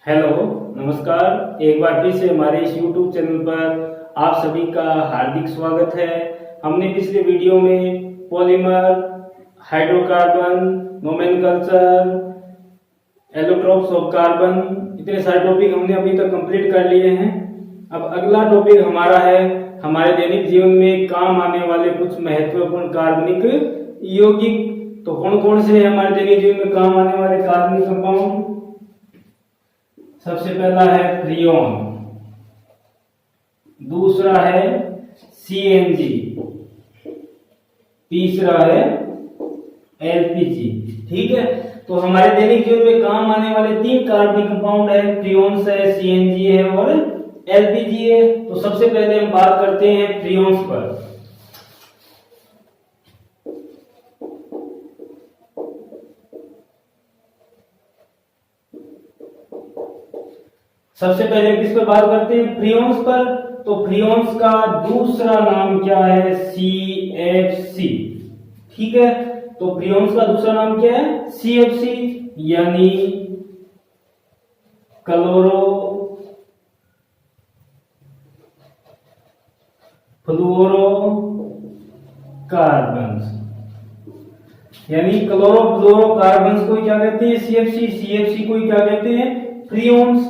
Hello, नमस्कार। एक बार फिर से हमारे इस YouTube चैनल पर आप सभी का हार्दिक स्वागत है। हमने पिछले वीडियो में polymer, hydrocarbon, nomenclature, allotropes of carbon, इतने सारे टॉपिक हमने अभी तक कंप्लीट कर लिए हैं। अब अगला टॉपिक हमारा है हमारे दैनिक जीवन में काम आने वाले कुछ महत्वपूर्ण कार्बनिक यौगिक। तो कौन कौन से हैं हमारे दैनिक जीवन में काम आने वाले कार्बनिक कंपाउंड? सबसे पहला है फ्रियोन, दूसरा है सीएनजी, तीसरा है एलपीजी। ठीक है, तो हमारे दैनिक जीवन में काम आने वाले तीन कार्बनिक कंपाउंड है, फ्रियोन्स है, सीएनजी है और एलपीजी है। तो सबसे पहले हम बात करते हैं फ्रियोन्स पर। सबसे पहले किस पर बात करते हैं? फ्रियोन्स पर। तो फ्रियोन्स का दूसरा नाम क्या है? CFC। ठीक है, तो फ्रियोन्स का दूसरा नाम क्या है? CFC, यानी क्लोरो फ्लोरो कार्बन, यानी क्लोरो फ्लोरो कार्बन को क्या कहते हैं? CFC। CFC को क्या कहते हैं? फ्रियोन्स।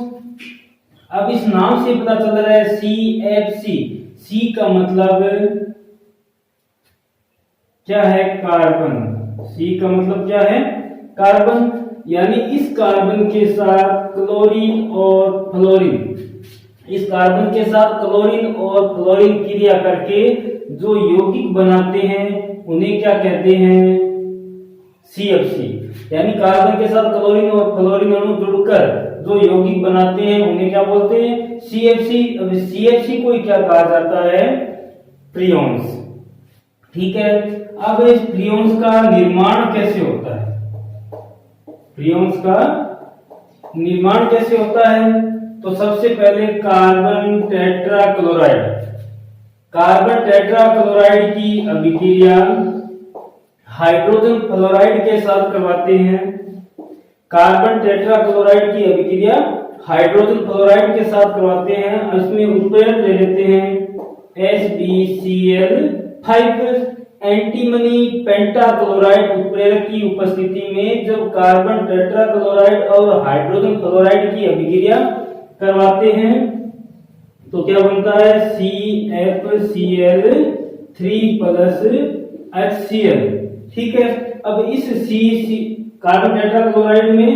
अब इस नाम से पता चल रहा है CFC, C का मतलब क्या है? कार्बन। C का मतलब क्या है? कार्बन। यानी इस कार्बन के साथ क्लोरीन और फ्लोरीन, इस कार्बन के साथ क्लोरीन और फ्लोरीन क्रिया करके जो यौगिक बनाते हैं उन्हें क्या कहते हैं? CFC। यानी कार्बन के साथ क्लोरीन और फ्लोरीन अणु जुड़कर जो यौगिक बनाते हैं उन्हें क्या बोलते हैं? CFC। अब CFC को क्या कहा जाता है? फ्रियोन्स। ठीक है, अब इस फ्रियोन्स का निर्माण कैसे होता है? फ्रियोन्स का निर्माण कैसे होता है? तो सबसे पहले कार्बन टेट्राक्लोराइड, कार्बन टेट्राक्लोराइड की अभिक्रिया हाइड्रोजन फ्लोराइड के साथ करवाते हैं। कार्बन टेट्राक्लोराइड की अभिक्रिया हाइड्रोजन फ्लोराइड के साथ करवाते हैं। इसमें उत्प्रेरक ले लेते हैं HbCl5। एंटीमनी पेंटाक्लोराइड उत्प्रेरक की उपस्थिति में जब कार्बन टेट्राक्लोराइड और हाइड्रोजन फ्लोराइड की अभिक्रिया करवाते हैं तो क्या बनता है? CFCl3+HCl। ठीक है, अब इस कार्बन टेट्राक्लोराइड में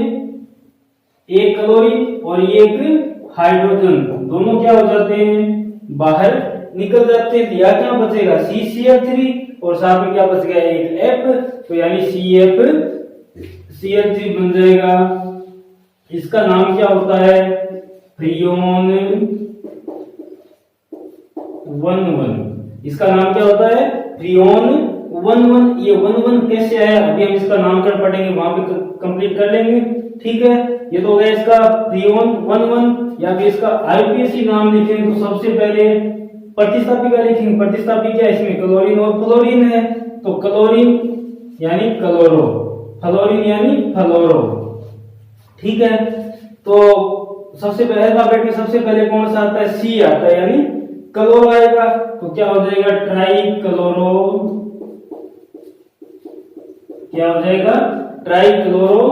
एक क्लोरीन और एक हाइड्रोजन दोनों क्या हो जाते हैं? बाहर निकल जाते हैं। या क्या बचेगा? CCl3 और साथ में क्या बच गया? एक F। तो यानी CFCl3 बन जाएगा। इसका नाम क्या होता है? फ्रियोन 11। इसका नाम क्या होता है? फ्रियोन 11। ये 11 कैसे आया अभी हम इसका नामकरण पढ़ेंगे, वहां पे कंप्लीट कर लेंगे। ठीक है, ये तो हो गया इसका फ्रियोन 11। या फिर इसका IUPAC नाम लिखेंगे तो सबसे पहले प्रतिस्थापिका लिखेंगे। प्रतिस्थापी क्या है? इसमें क्लोरीन और फ्लोरीन है, तो क्लोरीन यानी क्लोरो, फ्लोरीन यानी फ्लोरो। ठीक है, तो सबसे पहले अल्फाबेट में सबसे पहले कौन सा आता है? C आता है, यानी क्लोरो आएगा। तो क्या हो जाएगा? Trichloro. क्या हो जाएगा? Trichloro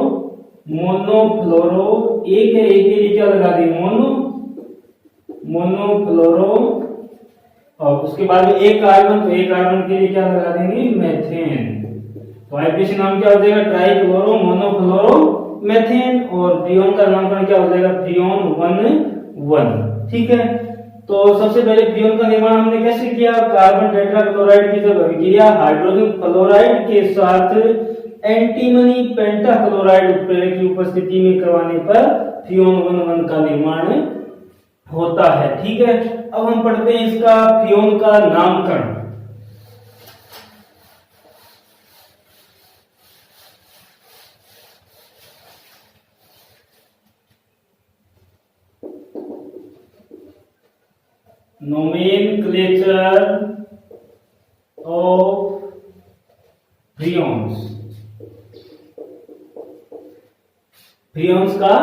monofluoro. एक है, एक के लिए क्या लगा दी? मोनोफ्लोरो। और उसके बाद में एक कार्बन, तो एक कार्बन के लिए क्या लगा देंगे? मेथेन। तो आईपीसी नाम क्या हो जाएगा? Trichloro monofluoro methane. और फ्रियोन का नामकरण क्या हो जाएगा? फ्रियोन 11। ठीक है, तो सबसे पहले फ्रियोन का निर्माण हमने कैसे किया? कार्बन टेट्राक्लोराइड की जब अभिक्रिया हाइड्रोजन फ्लोराइड के साथ एंटीमनी पेंटाक्लोराइड उत्प्रेरक की उपस्थिति में करवाने पर फ्रियोन 11 का निर्माण होता है। ठीक है, अब हम पढ़ते हैं इसका फ्रियोन का नामकरण। Nomenclature of freons. फ्रियोन्स का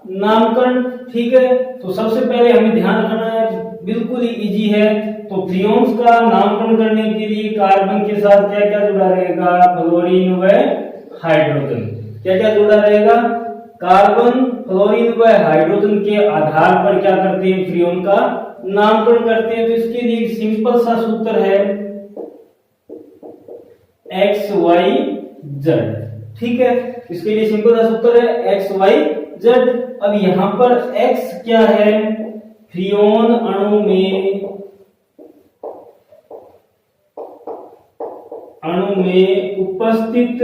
नामकरण। ठीक है, तो सबसे पहले हमें ध्यान रखना है, बिल्कुल ही इजी है। तो फ्रियोन्स का नामकरण करने के लिए कार्बन के साथ क्या क्या जुड़ा रहेगा, फ्लोरीन व हाइड्रोजन। क्या क्या जुड़ा रहेगा, कार्बन, फ्लोरीन व हाइड्रोजन के आधार पर क्या करते हैं, फ्रियोन का नामकरण करते हैं। तो इसके लिए एक सिंपल सा सूत्र है एक्स वाई जेड। ठीक है, इसके लिए सिंपल सा सूत्र है एक्स वाई जेड। अब यहां पर एक्स क्या है, फ्रियोन अणु में उपस्थित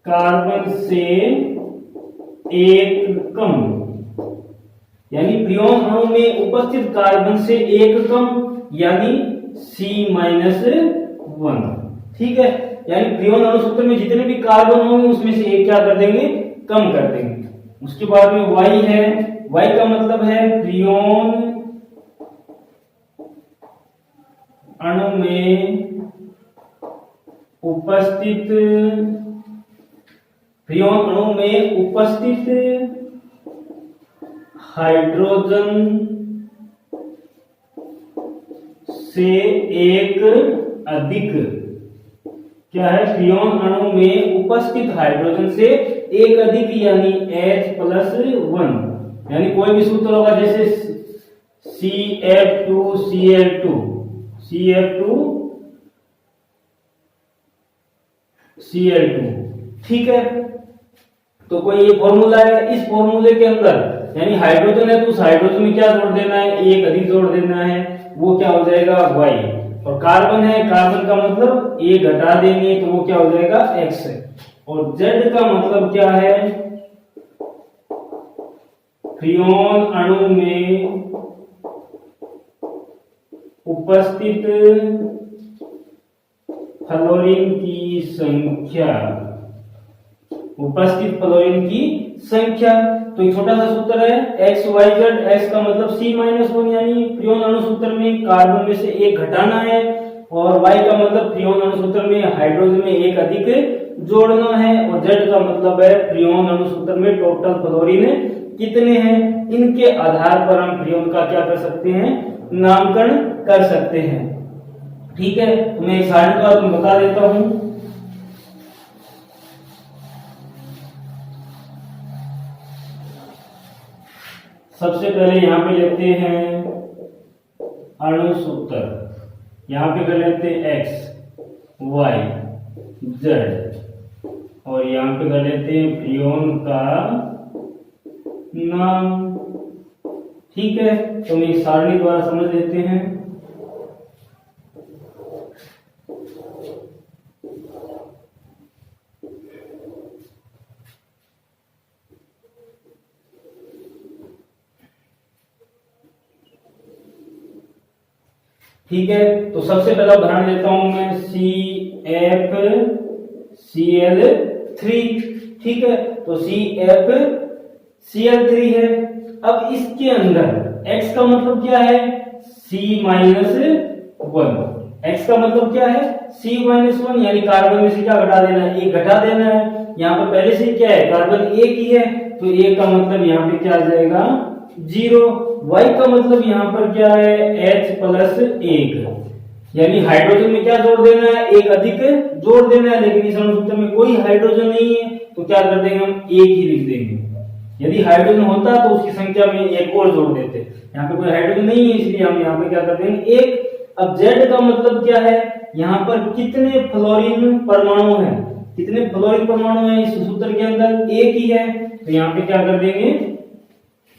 कार्बन से एक कम, यानी फ्रियोन अणु में उपस्थित कार्बन से एक कम, यानी C-1। ठीक है, यानी फ्रियोन अणु सूत्र में जितने भी कार्बन होंगे उसमें से एक क्या कर देंगे, कम कर देंगे। उसके बाद में Y है, Y का मतलब है फ्रियोन अणु में उपस्थित हाइड्रोजन से एक अधिक, क्या है, फ्रियोन अणु में उपस्थित हाइड्रोजन से एक अधिक, यानी H+1। यानी कोई भी सूत्र होगा जैसे CF2Cl2, ठीक है। तो कोई ये फॉर्मूला है, इस फॉर्मूले के अंदर यानी हाइड्रोजन है तो उस हाइड्रोजन में क्या जोड़ देना है, एक अधिक जोड़ देना है, वो क्या हो जाएगा Y। और कार्बन है, कार्बन का मतलब एक घटा देंगे तो वो क्या हो जाएगा X। और Z का मतलब क्या है, फ्रियोन अणु में उपस्थित फ्लोरीन की संख्या। तो एक छोटा सा सूत्र है एक्स वाई जेड। एक्स का मतलब C-1, यानी फ्रियोन अणु सूत्र में कार्बन में से एक घटाना है, और Y का मतलब फ्रियोन अणु सूत्र में हाइड्रोजन में एक अधिक जोड़ना है, और Z का मतलब है फ्रियोन अणु सूत्र में टोटल फ्लोरीन कितने हैं। इनके आधार पर हम फ्रियोन का क्या कर सकते हैं, नामकरण कर सकते हैं। ठीक है, तो मैं एक सारणी का तुम्हें बता देता हूं। सबसे पहले यहां पे लेते हैं अणु सूत्र, यहां पे कर लेते हैं एक्स वाई जेड, और यहां पे कर लेते हैं फ्रियोन का नाम। ठीक है, तो मैं सारणी द्वारा समझ लेते हैं। ठीक है, तो सबसे पहला उदाहरण लेता हूं मैं CFCl3। ठीक है, तो CFCl3 है। अब इसके अंदर x का मतलब क्या है, C-1। x का मतलब क्या है, C-1, यानी कार्बन में से क्या घटा देना है, एक घटा देना है। यहाँ पर पहले से क्या है, कार्बन एक ही है, तो एक का मतलब यहाँ पे क्या आ जाएगा, 0। Y का मतलब यहाँ पर क्या है, H+1, यानी हाइड्रोजन में क्या जोड़ देना है, एक अधिक जोड़ देना है। लेकिन इस अणु सूत्र में कोई हाइड्रोजन नहीं है, तो क्या कर देंगे, हम एक ही लिख देंगे। यदि हाइड्रोजन होता तो उसकी संख्या में एक और जोड़ देते। यहाँ पे कोई हाइड्रोजन नहीं है, इसलिए हम यहाँ पे क्या कर देंगे, एक। अब Z का मतलब क्या है, यहाँ पर कितने फ्लोरीन परमाणु हैं, कितने फ्लोरीन परमाणु हैं इस सूत्र के अंदर, एक ही है, तो यहाँ पे क्या कर देंगे,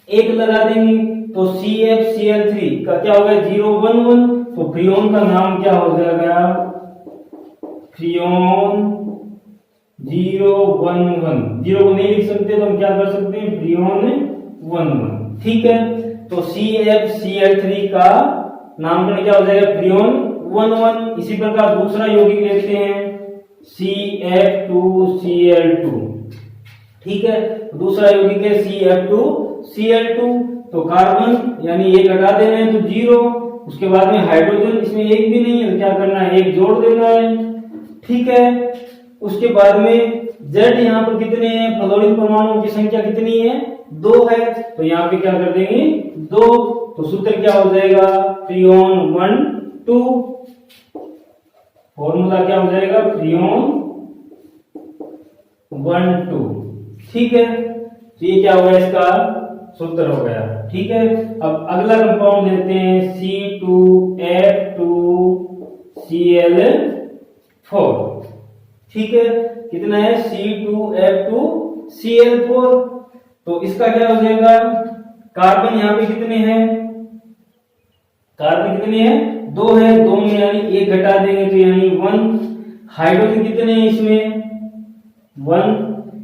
एक लगा देंगे। तो CFCl3 का क्या होगा, 011। तो फ्रियोन का नाम क्या हो जाएगा, फ्रियोन 011। 0 को नहीं लिख सकते तो हम क्या कर सकते हैं, फ्रियोन 11। ठीक है, तो CFCl3 का नामकरण क्या हो जाएगा, फ्रियोन 11। इसी प्रकार दूसरा यौगिक लेते हैं CF2Cl2। ठीक है, दूसरा यौगिक है CF2Cl2। तो कार्बन यानी एक हटा देना है तो 0, उसके बाद में हाइड्रोजन, इसमें एक भी नहीं है तो क्या करना है, एक जोड़ देना है। ठीक है, उसके बाद में Z यहाँ पर कितने हैं, फ्लोरीन परमाणुओं की संख्या कितनी है, 2 है। तो यहाँ पे क्या कर देंगे 2, तो सूत्र क्या हो जाएगा फ्रीऑन 1 2, फॉर्मूला क्या हो जाएगा फ्रीऑन 1 2। ठीक है, तो ये क्या हो गया इसका सूत्र हो गया। ठीक है, अब अगला कंपाउंड लेते हैं C2F2Cl4। ठीक है, कितना है C2F2Cl4। तो इसका क्या हो जाएगा, कार्बन यहाँ पे कितने हैं, कार्बन कितने हैं 2 है, 2 में यानी 1 घटा देंगे तो यानी 1। हाइड्रोजन कितने हैं इसमें 1,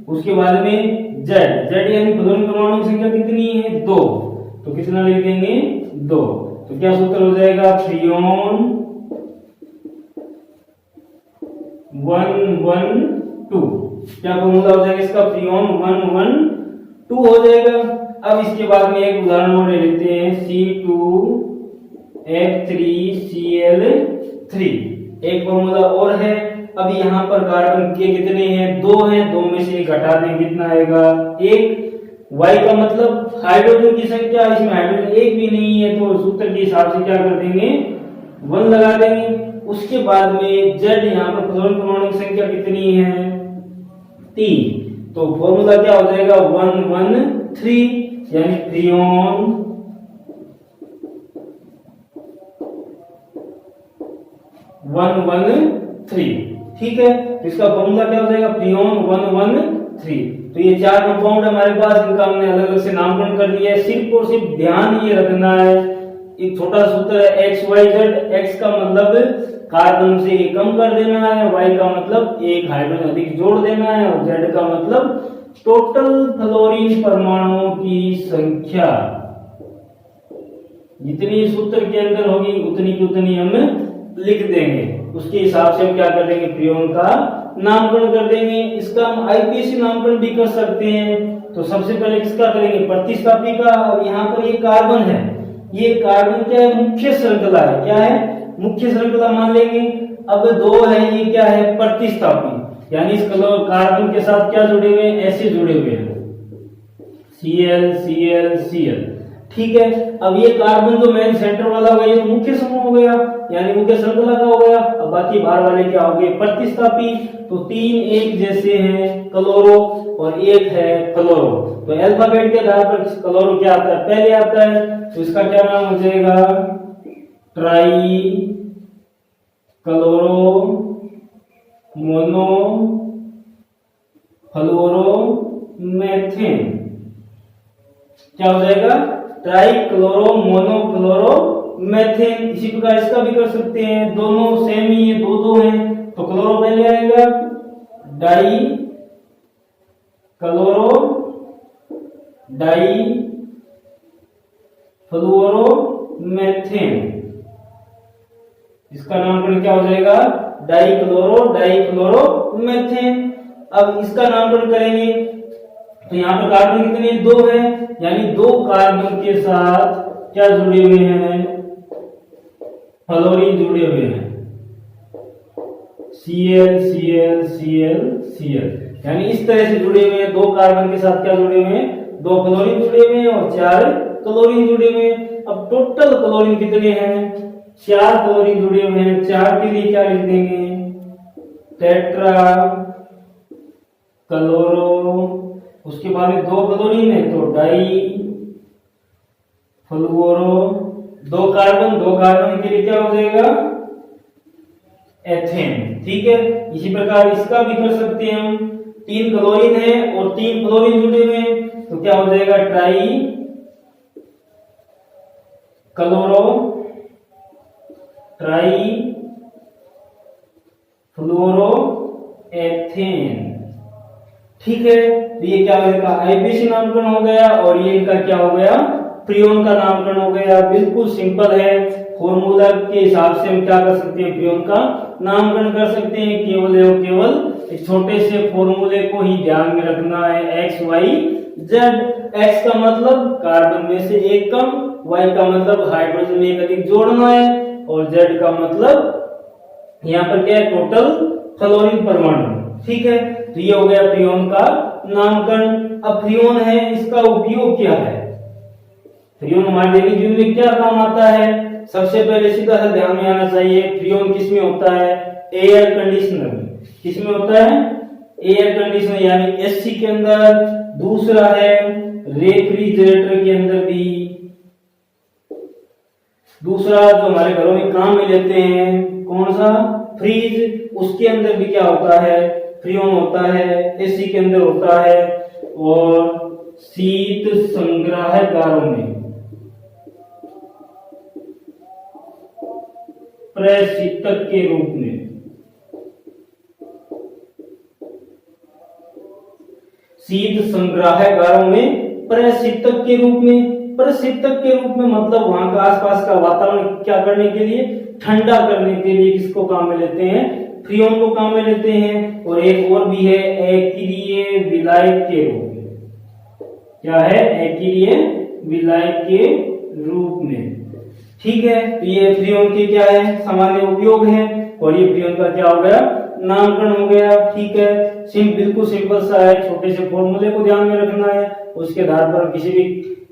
उसके बाद में Z यानी फ्लोरीन परमाणु की संख्या कितनी है 2, तो कितना लिख देंगे 2। तो क्या सूत्र हो जाएगा फ्रीऑन 112। क्या फॉर्मूला हो जाएगा इसका फ्रीऑन 112 हो जाएगा। अब इसके बाद में एक उदाहरण और ले लेते हैं C2F3Cl3, एक फॉर्मूला और है। अब यहाँ पर कार्बन के कितने हैं 2 हैं, 2 में से 1 घटा दें कितना आएगा 1। Y का मतलब हाइड्रोजन की संख्या, इसमें हाइड्रोजन एक भी नहीं है तो सूत्र के हिसाब से क्या कर देंगे 1 लगा देंगे। उसके बाद में Z यहाँ पर फ्लोरीन परमाणु की संख्या कितनी है 3, तो फॉर्मूला क्या हो जाएगा 113 यानी फ्रीऑन 113। ठीक है, तो इसका फॉर्मूला क्या हो जाएगा फ्रीऑन 113। तो ये 4 कंपाउंड हमारे पास, इनका हमने अलग अलग से नामकरण कर लिया है। सिर्फ और सिर्फ ध्यान ये रखना है, एक छोटा सूत्र है XYZ। X का मतलब कार्बन से 1 कम कर देना है, Y का मतलब 1 हाइड्रोजन अधिक जोड़ देना है, और Z का मतलब टोटल फ्लोरीन परमाणुओं की संख्या जितनी सूत्र के अंदर होगी उतनी की उतनी हम लिख देंगे। उसके हिसाब से हम क्या कर देंगे फ्रीऑन का नामकरण कर देंगे। इसका हम आईपीएसी नामकरण भी कर सकते हैं। तो सबसे पहले किसका करेंगे प्रतिस्थापी का। अब यहाँ पर ये कार्बन है, ये कार्बन क्या है मुख्य श्रृंखला है, क्या है मुख्य श्रृंखला मान लेंगे। अब 2 है, ये क्या है प्रतिस्थापी, यानी इस कार्बन के साथ क्या जुड़े हुए हैं ऐसे जुड़े हुए हैं Cl Cl Cl। ठीक है, अब ये कार्बन जो मेन सेंटर वाला होगा ये तो मुख्य समूह हो गया, यानी मुख्य श्रृंखला का हो गया। अब बाकी बाहर वाले क्या हो गए प्रतिस्थापी। तो 3 एक जैसे हैं क्लोरो और 1 है क्लोरो। तो अल्फाबेट के आधार पर क्लोरो क्या आता है पहले आता है, तो इसका क्या नाम हो जाएगा ट्राई क्लोरो मोनो फ्लोरोमेथेन। क्या हो जाएगा ट्राई क्लोरो मोनो क्लोरोमेथेन। इसी प्रकार इसका भी कर सकते हैं, दोनों सेम ही है, 2 हैं तो क्लोरो पहले आएगा डाई क्लोरो डाई फ्लोरोमेथेन। इसका नामकरण क्या हो जाएगा डाई क्लोरोमेथेन। अब इसका नामकरण करेंगे तो यहाँ पर कार्बन कितने 2 है, यानी 2 कार्बन के साथ क्या जुड़े हुए हैं फ्लोरीन जुड़े हुए हैं Cl Cl Cl Cl, यानी इस तरह से जुड़े हुए हैं। 2 कार्बन के साथ क्या जुड़े हुए हैं 2 फ्लोरीन जुड़े हुए हैं और 4 क्लोरीन जुड़े हुए हैं। अब टोटल क्लोरीन कितने हैं 4 क्लोरीन जुड़े हुए हैं। 4 के लिए क्या लिख देंगे टेट्रा क्लोरो, उसके बाद में 2 क्लोरीन है तो डाई फ्लोरो, 2 कार्बन के लिए क्या हो जाएगा एथेन। ठीक है, इसी प्रकार इसका भी कर सकते हैं हम। 3 क्लोरीन है और 3 फ्लोरीन जुड़े हुए हैं तो क्या हो जाएगा ट्राई क्लोरो ट्राई फ्लोरो एथेन। ठीक है, तो ये क्या होगा आईपीसी नामकरण हो गया और ये इनका क्या हो गया फ्रीऑन का नामकरण हो गया। बिल्कुल सिंपल है, फॉर्मूला के हिसाब से हम क्या कर सकते हैं फ्रीऑन का नामकरण कर सकते हैं। केवल एवं केवल एक छोटे से फॉर्मूले को ही ध्यान में रखना है XYZ। X का मतलब कार्बन में से 1 कम, Y का मतलब हाइड्रोजन में 1 अधिक जोड़ना है और Z का मतलब यहाँ पर क्या है टोटल फ्लोरीन परमाणु। ठीक है, तो ये हो गया फ्रियोन का नामकरण। अब फ्रियोन है, इसका उपयोग क्या है? फ्रियोन हमारे डेली जीवन में क्या काम आता है? सबसे पहले सीधा सा ध्यान में आना चाहिए, फ्रियोन किसमें होता है? एयर कंडीशनर में। किसमें होता है? एयर कंडीशनर यानी एसी के अंदर। दूसरा है रेफ्रिजरेटर के अंदर भी। दूसरा जो हमारे घरों में काम में लेते हैं, कौन सा? फ्रिज, उसके अंदर भी क्या होता है? फ्रियोन होता है। एसी के अंदर होता है। और शीत संग्राहकारों में प्रशीतक के रूप में। शीत संग्राहकारों में प्रशीतक के रूप में। प्रशीतक के रूप में मतलब वहां का आसपास का वातावरण क्या करने के लिए? ठंडा करने के लिए किसको काम में लेते हैं? फ्रियोन को काम में लेते हैं। और एक और भी है, अक्रिय विलायक के रूप में। क्या है? अक्रिय विलायक के रूप में। ठीक है, तो ये फ्रियोन के क्या है? सामान्य उपयोग है। और ये फ्रियोन का क्या हो गया? नामकरण हो गया। ठीक है, बिल्कुल सिंपल सा है, छोटे से फॉर्मूले को ध्यान में रखना है, उसके आधार पर किसी भी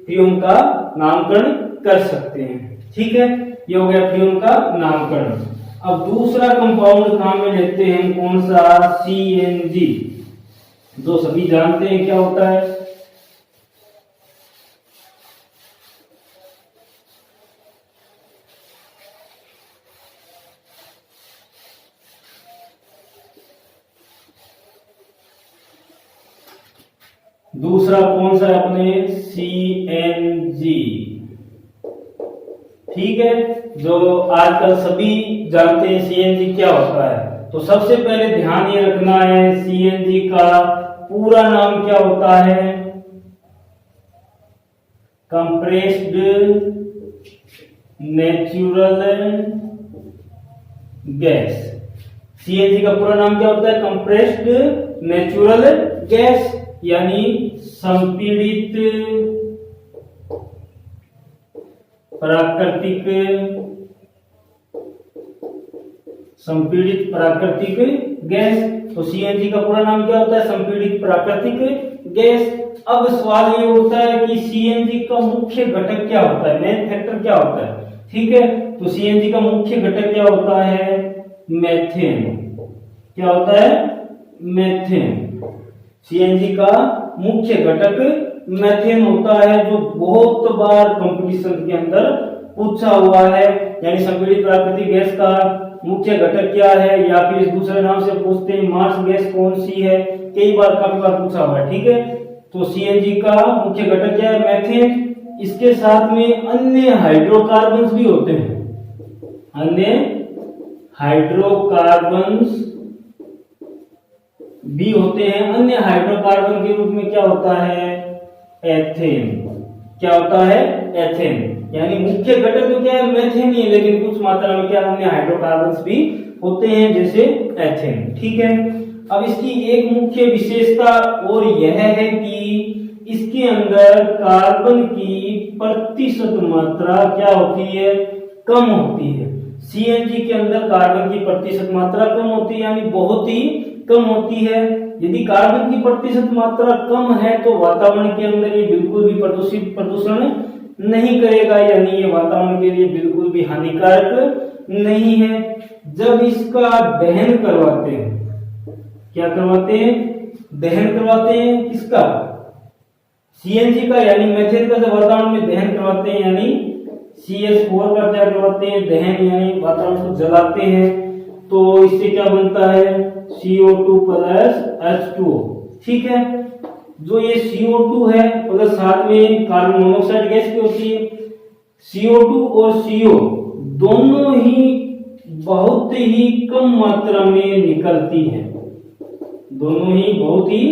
फ्रियोन का नामकरण कर सकते हैं। ठीक है, ये हो गया फ्रियोन का नामकरण। अब दूसरा कंपाउंड काम में लेते हैं, कौन सा? सीएनजी, जो सभी जानते हैं क्या होता है। दूसरा कौन सा है अपने? सीएनजी। ठीक है, जो आजकल सभी जानते हैं सीएनजी क्या होता है। तो सबसे पहले ध्यान ये रखना है, सीएनजी का पूरा नाम क्या होता है? Compressed natural gas. सीएनजी का पूरा नाम क्या होता है? कंप्रेस्ड नेचुरल गैस, यानी संपीड़ित प्राकृतिक गैस। तो सीएनजी का पूरा नाम क्या होता है? संपीड़ित प्राकृतिक गैस। अब सवाल ये उठता है कि सीएनजी का मुख्य घटक क्या होता है? मेन फैक्टर क्या होता है? ठीक है, तो सीएनजी का मुख्य घटक क्या होता है? मेथेन। क्या होता है? मेथेन। सीएनजी का मुख्य घटक मेथेन होता है, जो बहुत बार कंपटीशन के अंदर पूछा हुआ है। यानी संपीड़ित प्राकृतिक गैस का मुख्य घटक क्या है, या फिर इस दूसरे नाम से पूछते हैं मार्स गैस कौन सी है, कई बार काफी बार पूछा हुआ है। ठीक है, तो सीएनजी का मुख्य घटक क्या है? मेथेन। इसके साथ में अन्य हाइड्रोकार्बन्स भी होते हैं। अन्य हाइड्रोकार्बन्स भी होते हैं। अन्य हाइड्रोकार्बन के रूप में क्या होता है? एथेन। क्या होता है? एथेन। यानी मुख्य घटक तो क्या है? मेथेन ही है, लेकिन कुछ मात्रा में क्या अन्य हाइड्रोकार्बन्स भी होते हैं, जैसे एथेन। ठीक है, अब इसकी एक मुख्य विशेषता और यह है कि इसके अंदर कार्बन की प्रतिशत मात्रा क्या होती है? कम होती है। सीएनजी के अंदर कार्बन की प्रतिशत मात्रा कम होती है, यानी बहुत ही कम होती है। यदि कार्बन की प्रतिशत मात्रा कम है तो वातावरण के अंदर ये बिल्कुल भी प्रदूषण नहीं करेगा, यानी ये वातावरण के लिए बिल्कुल भी हानिकारक नहीं है। जब इसका दहन करवाते हैं, क्या करवाते हैं? दहन करवाते हैं। किसका? सीएनजी का, यानी मेथेन का जब वातावरण में दहन करवाते हैं, यानी CH4 का क्या करवाते हैं? दहन, यानी वातावरण को जलाते हैं, तो इससे क्या बनता है? CO2 plus H2O। ठीक है, जो ये CO2 है प्लस साथ में कार्बन मोनोऑक्साइड गैस की होती है। CO2 और CO दोनों ही बहुत ही कम मात्रा में निकलती है। दोनों ही बहुत ही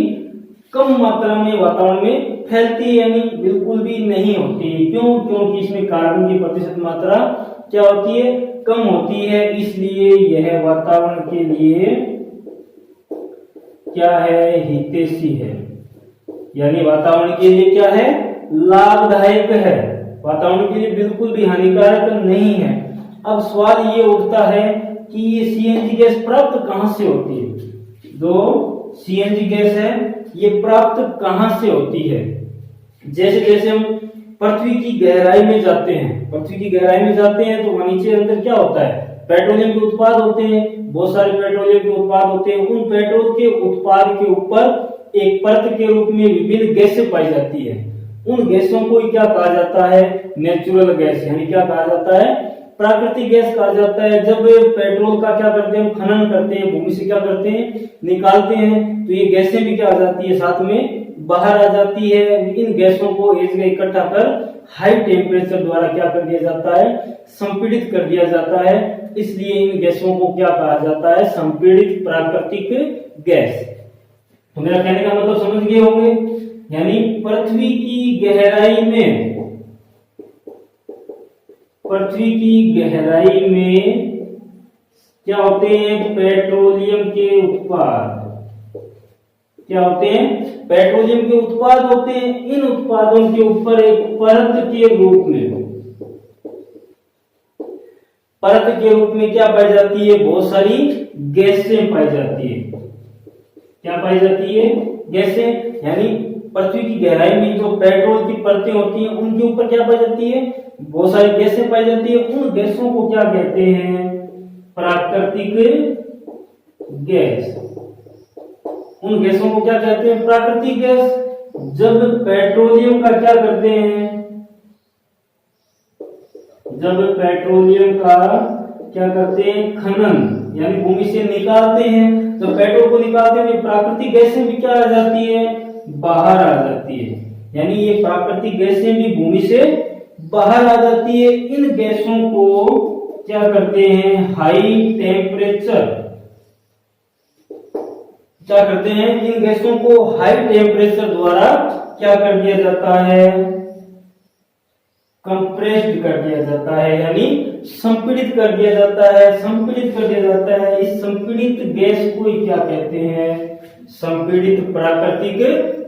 कम मात्रा में वातावरण में फैलती है, यानी बिल्कुल भी नहीं होती है। क्यों? क्योंकि इसमें कार्बन की प्रतिशत मात्रा क्या होती है? कम होती है। इसलिए यह वातावरण के लिए क्या है? हितैषी है, यानी वातावरण के लिए क्या है? लाभदायक है, वातावरण के लिए बिल्कुल भी हानिकारक नहीं है। अब सवाल ये उठता है कि ये सीएनजी गैस प्राप्त कहां से होती है? जो सीएनजी गैस है ये प्राप्त कहां से होती है? जैसे जैसे हम पृथ्वी की गहराई में जाते हैं, पृथ्वी की गहराई में जाते हैं तो वहां नीचे अंदर क्या होता है? पेट्रोलियम के उत्पाद होते हैं, बहुत सारे पेट्रोलियम के उत्पाद होते हैं। उन पेट्रोल के उत्पाद के ऊपर एक परत के रूप में विभिन्न गैसें पाई जाती है। उन गैसों को क्या कहा जाता है? नेचुरल गैस, यानी क्या कहा जाता है? प्राकृतिक गैस कहा जाता है। जब पेट्रोल का क्या करते हैं? खनन करते हैं, भूमि से क्या करते हैं? निकालते हैं, तो ये गैसें भी क्या आ जाती है? साथ में बाहर आ जाती है। इन गैसों को एक जगह इकट्ठा कर हाई टेम्परेचर द्वारा क्या कर दिया जाता है? संपीड़ित कर दिया जाता है। इसलिए इन गैसों को क्या कहा जाता है? संपीड़ित प्राकृतिक गैस। तो मेरा कहने का मतलब समझ गए होंगे, यानी पृथ्वी की गहराई में, पृथ्वी की गहराई में क्या होते हैं? पेट्रोलियम के उत्पाद। क्या होते हैं? पेट्रोलियम के उत्पाद होते हैं। इन उत्पादों के ऊपर एक परत के रूप में, परत के रूप में क्या पाई जाती है? बहुत सारी गैसें पाई जाती है। क्या पाई जाती है? गैसें, यानी पृथ्वी की गहराई में जो पेट्रोल की परतें होती हैं उनके ऊपर क्या पाई जाती है? बहुत सारी गैसें पाई जाती है। उन गैसों को क्या कहते हैं? प्राकृतिक गैस। उन गैसों को क्या कहते हैं? प्राकृतिक गैस। जब पेट्रोलियम का क्या करते हैं? जब पेट्रोलियम का क्या करते हैं? खनन, यानी भूमि से निकालते हैं, जब पेट्रोल को निकालते हैं तो प्राकृतिक गैसें भी क्या आ जाती है? बाहर आ जाती है। यानी ये प्राकृतिक गैसें भी भूमि से बाहर आ जाती है। इन गैसों को क्या करते हैं? हाई टेम्परेचर, क्या करते हैं? इन गैसों को हाई टेम्परेचर द्वारा क्या कर दिया जाता है? कंप्रेस्ड कर दिया जाता है, यानी संपीड़ित कर दिया जाता है। संपीड़ित कर दिया जाता है। इस संपीड़ित गैस को क्या कहते हैं? संपीड़ित प्राकृतिक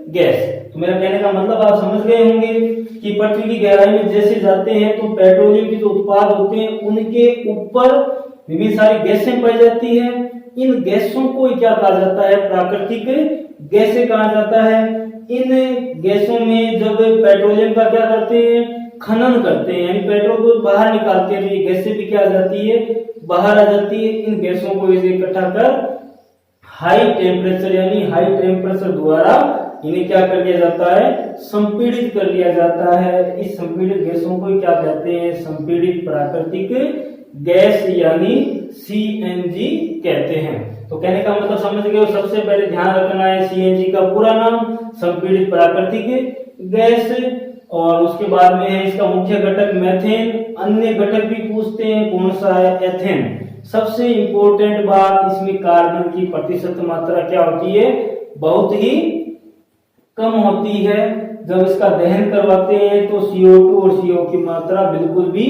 गैस। तो मेरा कहने का मतलब आप समझ गए होंगे कि पृथ्वी की गहराई में जैसे जाते हैं तो पेट्रोलियम के जो उत्पाद होते हैं उनके ऊपर विभिन्न सारी गैसें पाई जाती है। इन गैसों को क्या कहा जाता है? प्राकृतिक गैसें कहा जाता है। इन गैसों में जब पेट्रोलियम का क्या करते हैं? खनन करते हैं, यानी पेट्रोल को बाहर निकालते हैं तो ये गैसें भी क्या आ जाती है? बाहर आ जाती है। इन गैसों को इसे इकट्ठा कर हाई टेम्परेचर, यानी हाई टेम्परेचर द्वारा इन्हें क्या कर दिया जाता है? संपीड़ित कर दिया जाता है। इस संपीड़ित गैसों को क्या कहते हैं? संपीड़ित प्राकृतिक गैस, यानी सीएनजी कहते हैं। तो कहने का मतलब समझ गए। सबसे पहले ध्यान रखना है सीएनजी का पूरा नाम संपीड़ित प्राकृतिक गैस, और उसके बाद में है इसका मुख्य घटक मेथेन। अन्य घटक भी पूछते हैं, कौन सा है? एथेन। सबसे इंपॉर्टेंट बात, इसमें कार्बन की प्रतिशत मात्रा क्या होती है? बहुत ही कम होती है। जब इसका दहन करवाते हैं तो CO2 और CO की मात्रा बिल्कुल भी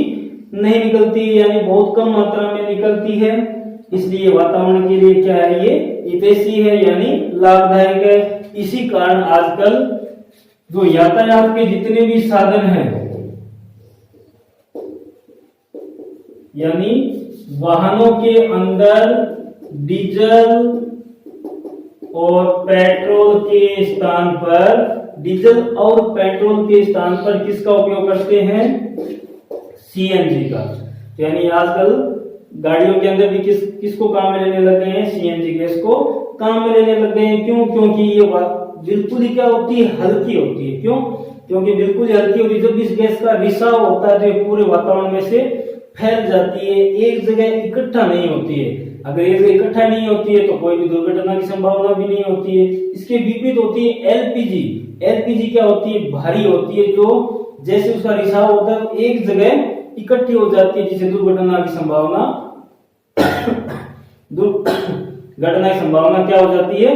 नहीं निकलती, यानी बहुत कम मात्रा में निकलती है। इसलिए वातावरण के लिए क्या है? ये हितैषी है, यानी लाभदायक है। इसी कारण आजकल जो यातायात के जितने भी साधन हैं, यानी वाहनों के अंदर डीजल और पेट्रोल के स्थान पर, डीजल और पेट्रोल के स्थान पर किसका उपयोग करते हैं? सीएनजी का। यानी आजकल गाड़ियों के अंदर भी किसको काम में लेने लग गए हैं? सीएनजी गैस को काम में लेने लग गए हैं। क्यों? क्योंकि ये बिल्कुल ही क्या होती है? हल्की होती है। क्यों? क्योंकि बिल्कुल ही हल्की होती है। जब इस गैस का रिसाव होता है तो ये पूरे वातावरण में से फैल जाती है, एक जगह इकट्ठा नहीं होती है। अगर एक जगह इकट्ठा नहीं होती है तो कोई भी दुर्घटना की संभावना भी नहीं होती है। इसके विपरीत होती है एलपीजी। एलपीजी क्या होती है? भारी होती है, जो जैसे उसका रिसाव होता है एक जगह इकट्ठी हो जाती है, जिससे दुर्घटना की संभावना दुर्घटना की संभावना क्या हो जाती है?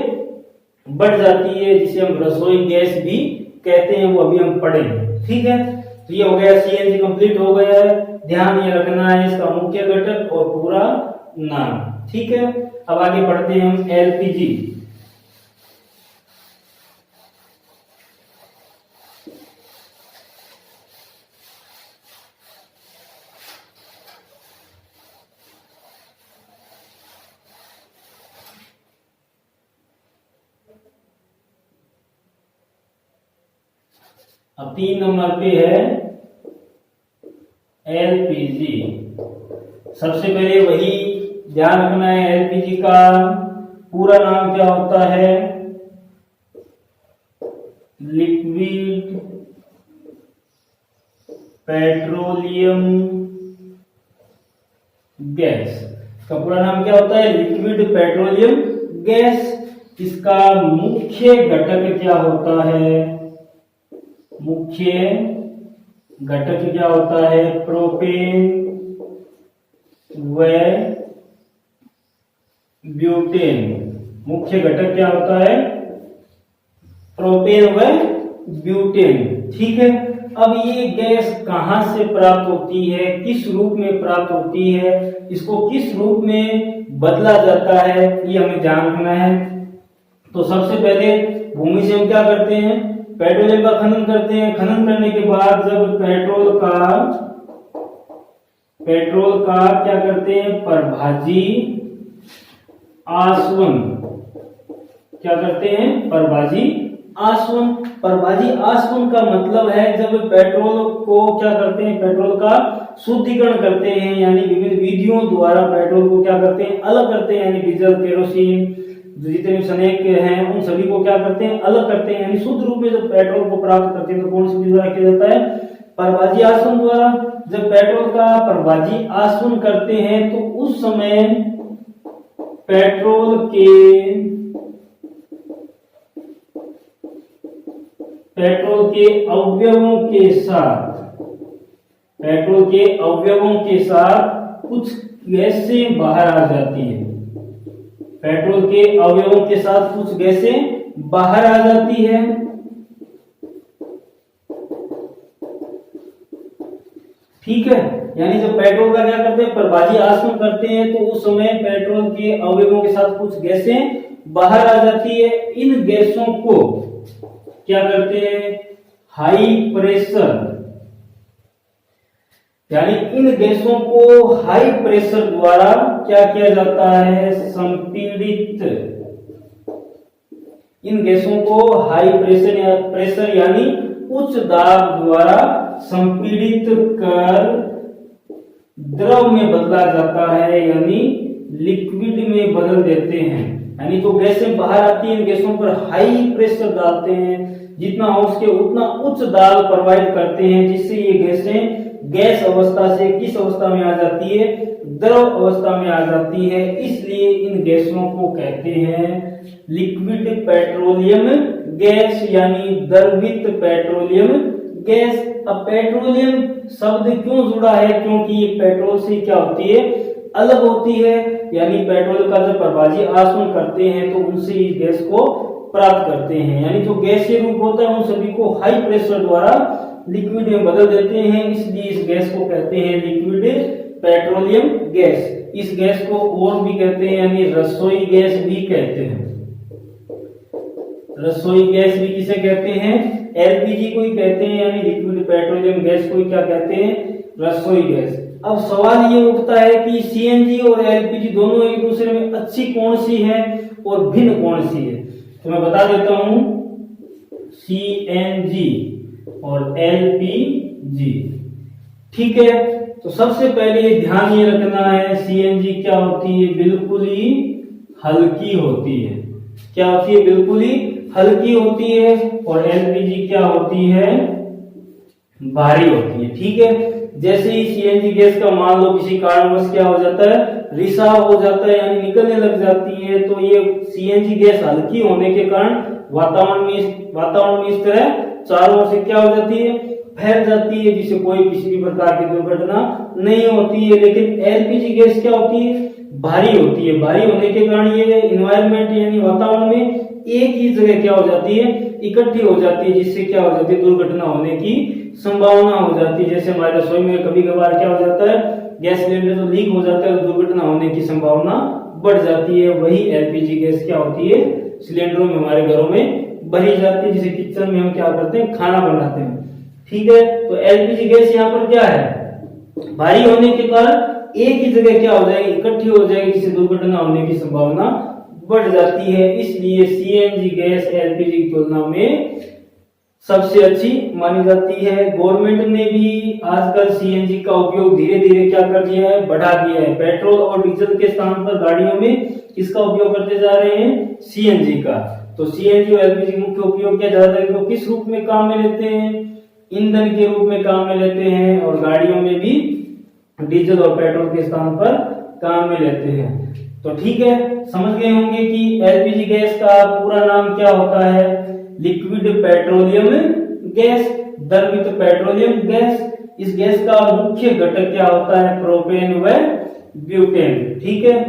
बढ़ जाती है, जिसे हम रसोई गैस भी कहते हैं। वो अभी हम पढ़ेंगे। ठीक है, तो ये हो गया, सीएनजी कंप्लीट हो गया है। ध्यान ये रखना है इसका मुख्य घटक और पूरा नाम। ठीक है, अब आगे पढ़ते हैं हम एलपीजी। अब 3 नंबर पे है एलपीजी। सबसे पहले वही ध्यान रखना है, एलपीजी का पूरा नाम क्या होता है? Liquid petroleum gas. इसका पूरा नाम क्या होता है? Liquid petroleum gas. इसका मुख्य घटक क्या होता है? मुख्य घटक क्या होता है? प्रोपेन व ब्यूटेन। मुख्य घटक क्या होता है? प्रोपेन व ब्यूटेन। ठीक है। अब ये गैस कहां से प्राप्त होती है, किस रूप में प्राप्त होती है, इसको किस रूप में बदला जाता है, ये हमें ध्यान रखना है। तो सबसे पहले भूमि से हम क्या करते हैं? पेट्रोलियम का खनन करते हैं। खनन करने के बाद जब पेट्रोल का क्या करते हैं? परभाजी आसवन। क्या करते हैं? परभाजी आसवन। परभाजी आसवन का मतलब है जब पेट्रोल को क्या करते हैं? पेट्रोल का शुद्धिकरण करते हैं, यानी विभिन्न विधियों द्वारा पेट्रोल को क्या करते हैं? अलग करते हैं, यानी डीजल, केरोसिन, जितने भी सनेक हैं उन सभी को क्या करते हैं? अलग करते हैं, यानी शुद्ध रूप में जब पेट्रोल को प्राप्त करते हैं तो कौन सी विधि द्वारा किया जाता है? परभाजी आसवन द्वारा। जब पेट्रोल का परभाजी आसवन करते हैं तो उस समय पेट्रोल के अवयवों के साथ कुछ गैसें बाहर आ जाती है। पेट्रोल के अवयवों के साथ कुछ गैसें बाहर आ जाती है। ठीक है। यानी जब पेट्रोल का क्या करते हैं? परभाजी आसवन करते हैं तो उस समय पेट्रोल के अवयवों के साथ कुछ गैसें बाहर आ जाती है। इन गैसों को क्या करते हैं? हाई प्रेशर, यानी इन गैसों को हाई प्रेशर द्वारा क्या किया जाता है? संपीड़ित। इन गैसों को हाई प्रेशर यानी उच्च दाब द्वारा संपीड़ित कर द्रव में बदला जाता है, यानी लिक्विड में बदल देते हैं। यानी तो गैसें बाहर आती हैं, इन गैसों पर हाई प्रेशर डालते हैं, जितना हो सके उतना उच्च दाब प्रोवाइड करते हैं, जिससे ये गैसें गैस अवस्था से किस अवस्था में आ जाती है? द्रव अवस्था में आ जाती है। इसलिए इन गैसों को कहते हैं लिक्विड पेट्रोलियम गैस, यानी द्रवित पेट्रोलियम गैस। अब पेट्रोलियम शब्द क्यों जुड़ा है? क्योंकि ये पेट्रोल से क्या होती है? अलग होती है। यानी पेट्रोल का जब परभाजी आसवन करते हैं तो उनसे इस गैस को प्राप्त करते हैं, यानी जो गैसीय रूप होता है उन सभी को हाई प्रेशर द्वारा लिक्विड में बदल देते हैं। इसलिए इस गैस को कहते हैं लिक्विड पेट्रोलियम गैस। इस गैस को और भी कहते हैं, यानी रसोई गैस भी कहते हैं। रसोई गैस भी किसे कहते हैं? एलपीजी को ही कहते हैं, यानी लिक्विड पेट्रोलियम गैस को ही क्या कहते हैं? रसोई गैस। अब सवाल ये उठता है कि सीएनजी और एलपीजी दोनों एक दूसरे में अच्छी कौन सी है और भिन्न कौन सी है? तो मैं बता देता हूं, सीएनजी और एलपीजी। ठीक है। तो सबसे पहले ध्यान ये रखना है, सीएनजी क्या होती है? बिल्कुल ही हल्की होती है। क्या होती है? बिल्कुल ही हल्की होती है। और एलपीजी क्या होती है? भारी होती है। ठीक है। जैसे ही सीएनजी गैस का मान लो किसी कारणवश क्या हो जाता है? रिसाव हो जाता है, यानी निकलने लग जाती है, तो ये सीएनजी गैस हल्की होने के कारण वातावरण में इस तरह चारों ओर से क्या हो जाती है? फैल जाती है, जिससे कोई किसी भी प्रकार की दुर्घटना नहीं होती है। लेकिन एलपीजी गैस क्या होती है? भारी होती है। भारी होने के कारण ये इन्वायरमेंट यानी वातावरण में एक ही जगह क्या हो जाती है? इकट्ठी हो जाती है, जिससे क्या हो जाती है? दुर्घटना होने की संभावना हो जाती है। जैसे हमारे रसोई में कभी कभार क्या हो जाता है? गैस सिलेंडर तो लीक हो जाता है, दुर्घटना होने की संभावना बढ़ जाती है। वही एलपीजी गैस क्या होती है? सिलेंडरों में हमारे घरों में भरी जाती है, जिसे किचन में हम क्या करते हैं? खाना बनाते हैं। ठीक है। तो एलपीजी गैस यहाँ पर क्या है? भारी होने के कारण एक ही जगह क्या हो जाएगी? इकट्ठी हो जाएगी, जिससे दुर्घटना होने की संभावना बढ़ जाती है। इसलिए सीएनजी गैस एलपीजी की तुलना में सबसे अच्छी मानी जाती है। गवर्नमेंट ने भी आजकल सीएनजी का उपयोग धीरे धीरे क्या कर दिया है, बढ़ा दिया है। पेट्रोल और डीजल के स्थान पर गाड़ियों में किसका उपयोग करते जा रहे हैं, सीएनजी का। तो सीएनजी और एलपीजी मुख्य उपयोग क्या ज्यादा है, तो किस रूप में काम में लेते हैं, ईंधन के रूप में काम में लेते हैं, और गाड़ियों में भी डीजल और पेट्रोल के स्थान पर काम में लेते हैं। तो ठीक है, समझ गए होंगे कि एलपीजी गैस का पूरा नाम क्या होता है, लिक्विड पेट्रोलियम गैस, द्रवित पेट्रोलियम गैस। इस गैस का मुख्य घटक क्या होता है, प्रोपेन व ब्यूटेन। ठीक है,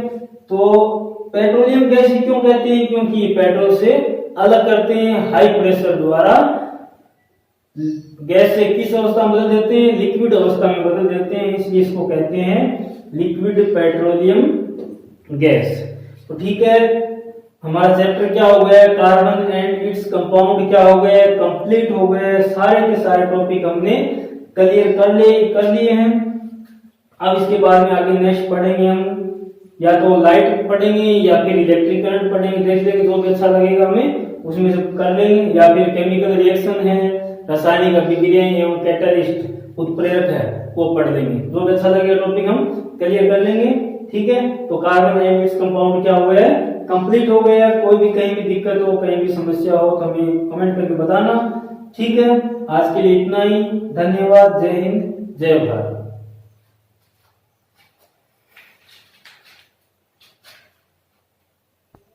तो पेट्रोलियम गैस ही क्यों कहते हैं, क्योंकि ये पेट्रोल से अलग करते हैं, हाई प्रेशर द्वारा गैस से किस अवस्था में बदल देते हैं, लिक्विड अवस्था में बदल देते हैं, इसलिए इसको कहते हैं लिक्विड पेट्रोलियम गैस। तो ठीक है, हमारा चैप्टर क्या हो गया, कार्बन एंड इट्स कंपाउंड क्या हो गए, कंप्लीट हो गए। सारे के सारे टॉपिक हमने क्लियर कर लिए हैं। अब इसके बाद में आगे नेक्स्ट पढ़ेंगे हम, या तो लाइट पढ़ेंगे या फिर इलेक्ट्रिक करंट पढ़ेंगे, देख लेंगे जो भी अच्छा लगेगा हमें उसमें से कर लेंगे, या फिर केमिकल रिएक्शन है, रासायनिक अभिक्रियाएं एवं कैटलिस्ट उत्प्रेरक है, वो पढ़ लेंगे। जो भी अच्छा लगेगा टॉपिक हम क्लियर कर लेंगे। ठीक है, तो कार्बन एंड इट्स कंपाउंड क्या हो गया, कंप्लीट हो गया। कोई भी कहीं भी दिक्कत हो, कहीं भी समस्या हो तो हमें कमेंट करके बताना। ठीक है, आज के लिए इतना ही। धन्यवाद। जय हिंद, जय भारत।